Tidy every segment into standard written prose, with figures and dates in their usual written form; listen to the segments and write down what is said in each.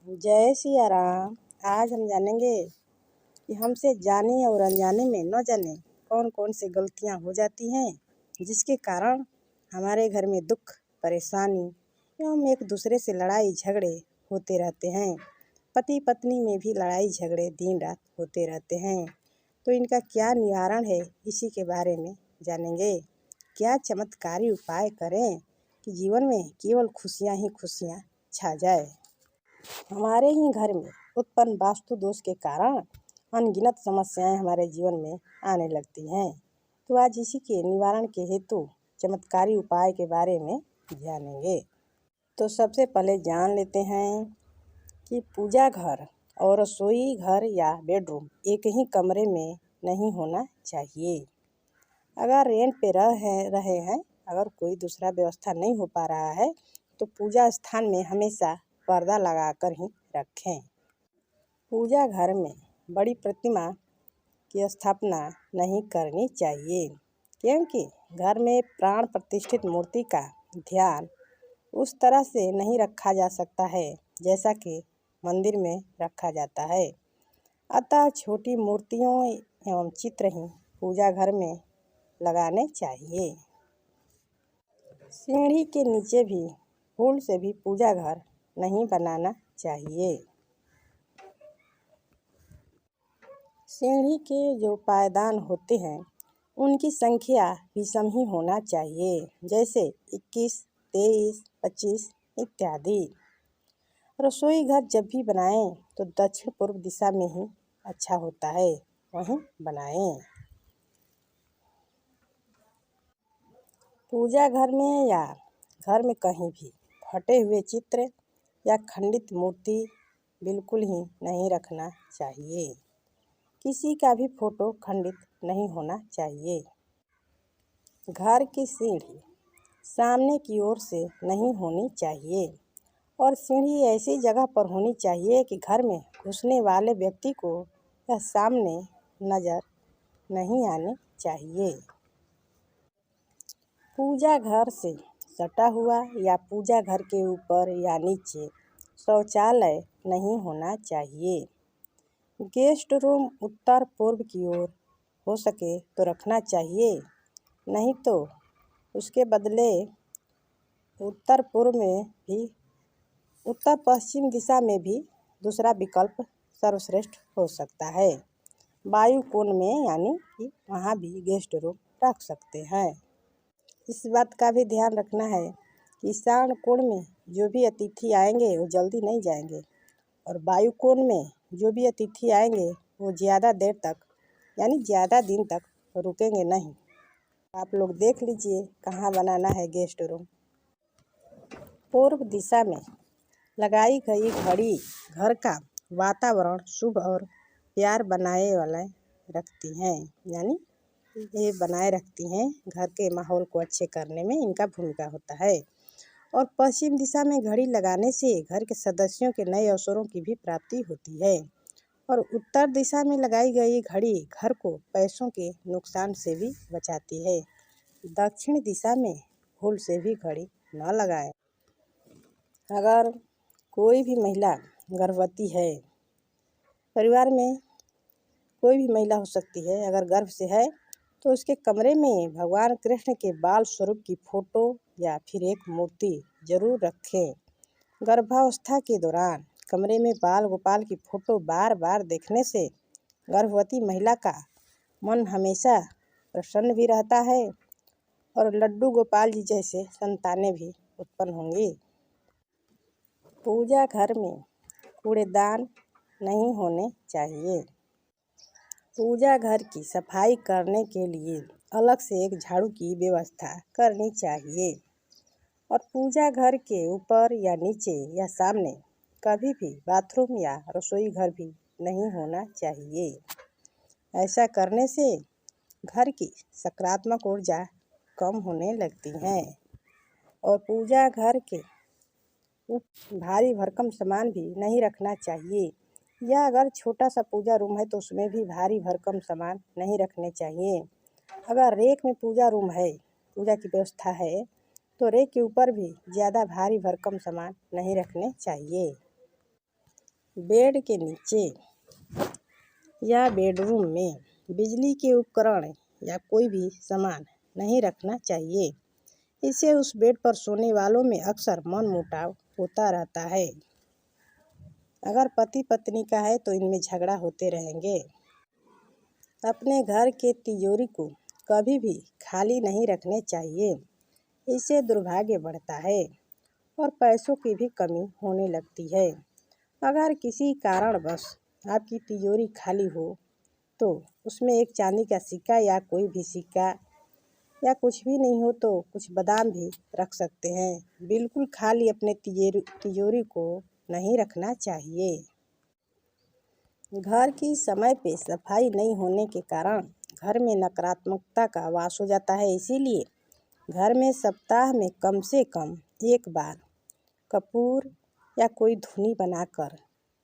जय सिया राम। आज हम जानेंगे कि हमसे जाने और अनजाने में न जाने कौन कौन सी गलतियां हो जाती हैं, जिसके कारण हमारे घर में दुख परेशानी एवं एक दूसरे से लड़ाई झगड़े होते रहते हैं। पति पत्नी में भी लड़ाई झगड़े दिन रात होते रहते हैं। तो इनका क्या निवारण है, इसी के बारे में जानेंगे। क्या चमत्कारी उपाय करें कि जीवन में केवल खुशियां ही खुशियां छा जाए। हमारे ही घर में उत्पन्न वास्तु दोष के कारण अनगिनत समस्याएं हमारे जीवन में आने लगती हैं। तो आज इसी के निवारण के हेतु चमत्कारी उपाय के बारे में जानेंगे। तो सबसे पहले जान लेते हैं कि पूजा घर और रसोई घर या बेडरूम एक ही कमरे में नहीं होना चाहिए। अगर रेंट पे रहे हैं, अगर कोई दूसरा व्यवस्था नहीं हो पा रहा है, तो पूजा स्थान में हमेशा पर्दा लगाकर ही रखें। पूजा घर में बड़ी प्रतिमा की स्थापना नहीं करनी चाहिए, क्योंकि घर में प्राण प्रतिष्ठित मूर्ति का ध्यान उस तरह से नहीं रखा जा सकता है जैसा कि मंदिर में रखा जाता है। अतः छोटी मूर्तियों एवं चित्र ही पूजा घर में लगाने चाहिए। सीढ़ी के नीचे भी फूल से भी पूजा घर नहीं बनाना चाहिए। सीढ़ी के जो पायदान होते हैं, उनकी संख्या विषम ही होना चाहिए, जैसे 21, 23, 25 इत्यादि। रसोई घर जब भी बनाएं तो दक्षिण पूर्व दिशा में ही अच्छा होता है, वहीं बनाएं। पूजा घर में या घर में कहीं भी फटे हुए चित्र या खंडित मूर्ति बिल्कुल ही नहीं रखना चाहिए। किसी का भी फोटो खंडित नहीं होना चाहिए। घर की सीढ़ी सामने की ओर से नहीं होनी चाहिए और सीढ़ी ऐसी जगह पर होनी चाहिए कि घर में घुसने वाले व्यक्ति को यह सामने नज़र नहीं आनी चाहिए। पूजा घर से सटा हुआ या पूजा घर के ऊपर या नीचे शौचालय नहीं होना चाहिए। गेस्ट रूम उत्तर पूर्व की ओर हो सके तो रखना चाहिए, नहीं तो उसके बदले उत्तर पश्चिम दिशा में भी दूसरा विकल्प सर्वश्रेष्ठ हो सकता है। वायु कोण में यानी कि वहाँ भी गेस्ट रूम रख सकते हैं। इस बात का भी ध्यान रखना है कि ईशान कोण में जो भी अतिथि आएंगे वो जल्दी नहीं जाएंगे और वायु कोण में जो भी अतिथि आएंगे वो ज़्यादा देर तक यानी ज़्यादा दिन तक रुकेंगे नहीं। आप लोग देख लीजिए कहाँ बनाना है गेस्ट रूम। पूर्व दिशा में लगाई गई घड़ी घर का वातावरण शुभ और प्यार बनाए वाला रखती हैं, यानी ये बनाए रखती हैं। घर के माहौल को अच्छे करने में इनका भूमिका होता है। और पश्चिम दिशा में घड़ी लगाने से घर के सदस्यों के नए अवसरों की भी प्राप्ति होती है। और उत्तर दिशा में लगाई गई घड़ी घर को पैसों के नुकसान से भी बचाती है। दक्षिण दिशा में भूल से भी घड़ी न लगाएं। अगर कोई भी महिला गर्भवती है, परिवार में कोई भी महिला हो सकती है, अगर गर्भ से है तो उसके कमरे में भगवान कृष्ण के बाल स्वरूप की फोटो या फिर एक मूर्ति जरूर रखें। गर्भावस्था के दौरान कमरे में बाल गोपाल की फोटो बार बार देखने से गर्भवती महिला का मन हमेशा प्रसन्न भी रहता है और लड्डू गोपाल जी जैसे संतानें भी उत्पन्न होंगी। पूजा घर में कूड़ेदान नहीं होने चाहिए। पूजा घर की सफाई करने के लिए अलग से एक झाड़ू की व्यवस्था करनी चाहिए और पूजा घर के ऊपर या नीचे या सामने कभी भी बाथरूम या रसोई घर भी नहीं होना चाहिए। ऐसा करने से घर की सकारात्मक ऊर्जा कम होने लगती है और पूजा घर के भारी भरकम सामान भी नहीं रखना चाहिए, या अगर छोटा सा पूजा रूम है तो उसमें भी भारी भरकम सामान नहीं रखने चाहिए। अगर रेक में पूजा रूम है, पूजा की व्यवस्था है, तो रेक के ऊपर भी ज़्यादा भारी भरकम सामान नहीं रखने चाहिए। बेड के नीचे या बेडरूम में बिजली के उपकरण या कोई भी सामान नहीं रखना चाहिए। इससे उस बेड पर सोने वालों में अक्सर मनमुटाव होता रहता है। अगर पति पत्नी का है तो इनमें झगड़ा होते रहेंगे। अपने घर के तिजोरी को कभी भी खाली नहीं रखने चाहिए। इससे दुर्भाग्य बढ़ता है और पैसों की भी कमी होने लगती है। अगर किसी कारणवश आपकी तिजोरी खाली हो तो उसमें एक चांदी का सिक्का या कोई भी सिक्का या कुछ भी नहीं हो तो कुछ बादाम भी रख सकते हैं। बिल्कुल खाली अपने तिजोरी को नहीं रखना चाहिए। घर की समय पे सफाई नहीं होने के कारण घर में नकारात्मकता का वास हो जाता है। इसीलिए घर में सप्ताह में कम से कम एक बार कपूर या कोई धूनी बनाकर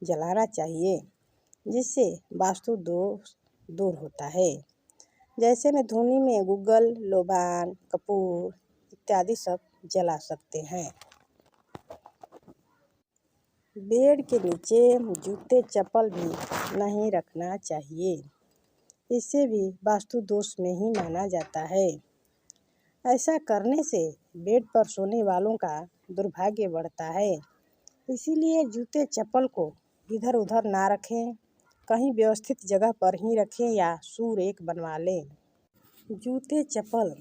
जलाना चाहिए, जिससे वास्तु दोष दूर होता है। जैसे में धूनी में गुग्गल, लोबान, कपूर इत्यादि सब जला सकते हैं। बेड के नीचे जूते चप्पल भी नहीं रखना चाहिए। इससे भी वास्तु दोष में ही माना जाता है। ऐसा करने से बेड पर सोने वालों का दुर्भाग्य बढ़ता है। इसीलिए जूते चप्पल को इधर उधर ना रखें, कहीं व्यवस्थित जगह पर ही रखें या सुरेख बनवा लें। जूते चप्पल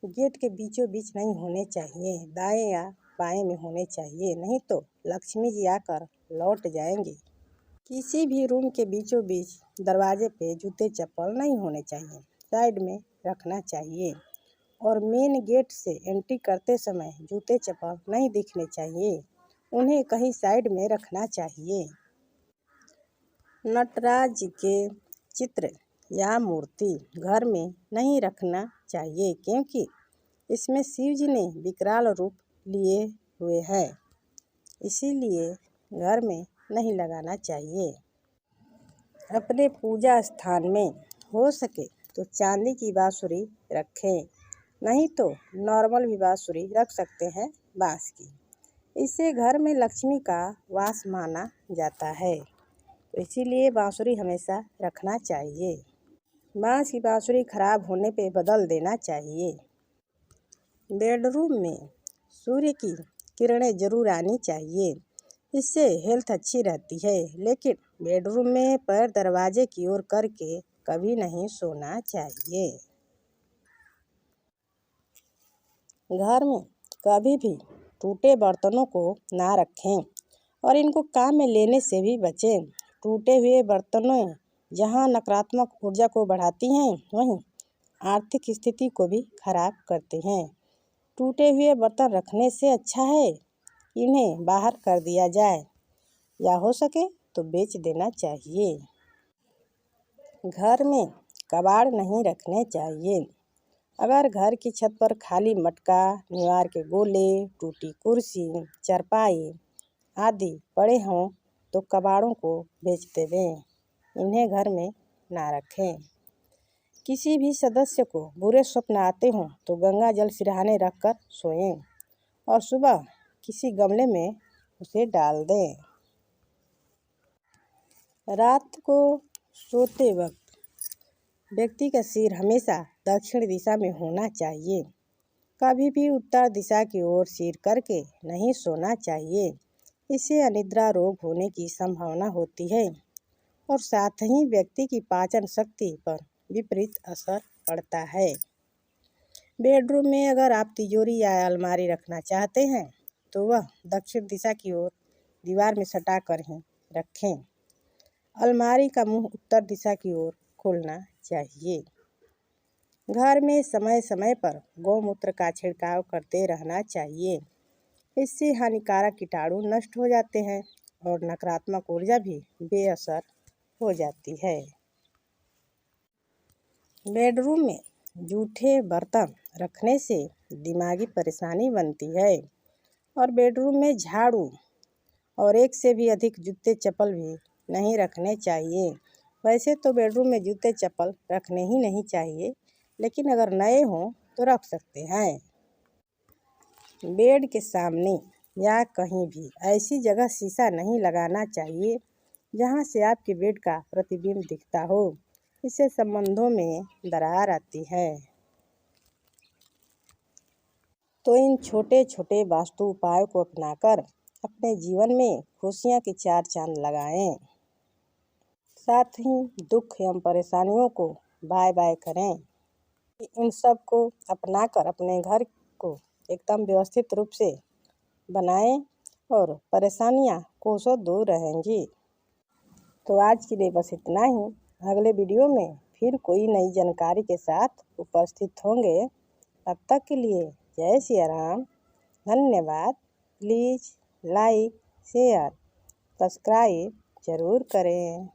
गेट के बीचों बीच नहीं होने चाहिए, दाएं या बाएं में होने चाहिए, नहीं तो लक्ष्मी जी आकर लौट जाएंगे। किसी भी रूम के बीचों बीच दरवाजे पे जूते चप्पल नहीं होने चाहिए, साइड में रखना चाहिए। और मेन गेट से एंट्री करते समय जूते चप्पल नहीं दिखने चाहिए, उन्हें कहीं साइड में रखना चाहिए। नटराज जी के चित्र या मूर्ति घर में नहीं रखना चाहिए, क्योंकि इसमें शिव जी ने विकराल रूप लिए हुए हैं। इसीलिए घर में नहीं लगाना चाहिए। अपने पूजा स्थान में हो सके तो चांदी की बांसुरी रखें, नहीं तो नॉर्मल भी बांसुरी रख सकते हैं, बांस की। इससे घर में लक्ष्मी का वास माना जाता है, तो इसीलिए बांसुरी हमेशा रखना चाहिए। बांस की बांसुरी खराब होने पे बदल देना चाहिए। बेडरूम में सूर्य की किरणें जरूर आनी चाहिए, इससे हेल्थ अच्छी रहती है। लेकिन बेडरूम में पैर दरवाजे की ओर करके कभी नहीं सोना चाहिए। घर में कभी भी टूटे बर्तनों को ना रखें और इनको काम में लेने से भी बचें। टूटे हुए बर्तनों जहां नकारात्मक ऊर्जा को बढ़ाती हैं, वहीं आर्थिक स्थिति को भी खराब करते हैं। टूटे हुए बर्तन रखने से अच्छा है इन्हें बाहर कर दिया जाए या हो सके तो बेच देना चाहिए। घर में कबाड़ नहीं रखने चाहिए। अगर घर की छत पर खाली मटका, निवार के गोले, टूटी कुर्सी, चारपाई आदि पड़े हों तो कबाड़ों को बेच दें, इन्हें घर में ना रखें। किसी भी सदस्य को बुरे स्वप्न आते हों तो गंगा जल सिरहाने रखकर सोएं और सुबह किसी गमले में उसे डाल दें। रात को सोते वक्त व्यक्ति का सिर हमेशा दक्षिण दिशा में होना चाहिए। कभी भी उत्तर दिशा की ओर सिर करके नहीं सोना चाहिए। इससे अनिद्रा रोग होने की संभावना होती है और साथ ही व्यक्ति की पाचन शक्ति पर विपरीत असर पड़ता है। बेडरूम में अगर आप तिजोरी या अलमारी रखना चाहते हैं तो वह दक्षिण दिशा की ओर दीवार में सटा कर ही रखें। अलमारी का मुंह उत्तर दिशा की ओर खोलना चाहिए। घर में समय समय पर गौमूत्र का छिड़काव करते रहना चाहिए। इससे हानिकारक कीटाणु नष्ट हो जाते हैं और नकारात्मक ऊर्जा भी बेअसर हो जाती है। बेडरूम में जूठे बर्तन रखने से दिमागी परेशानी बनती है और बेडरूम में झाड़ू और एक से भी अधिक जूते चप्पल भी नहीं रखने चाहिए। वैसे तो बेडरूम में जूते चप्पल रखने ही नहीं चाहिए, लेकिन अगर नए हों तो रख सकते हैं। बेड के सामने या कहीं भी ऐसी जगह शीशा नहीं लगाना चाहिए जहां से आपके बेड का प्रतिबिंब दिखता हो। इससे संबंधों में दरार आती है। तो इन छोटे छोटे वास्तु उपायों को अपनाकर अपने जीवन में खुशियां के चार चांद लगाएं। साथ ही दुख एवं परेशानियों को बाय बाय करें। इन सब को अपनाकर अपने घर को एकदम व्यवस्थित रूप से बनाएं और परेशानियां कोसों दूर रहेंगी। तो आज के लिए बस इतना ही। अगले वीडियो में फिर कोई नई जानकारी के साथ उपस्थित होंगे। तब तक के लिए जय सिया राम। धन्यवाद। प्लीज़ लाइक शेयर सब्सक्राइब ज़रूर करें।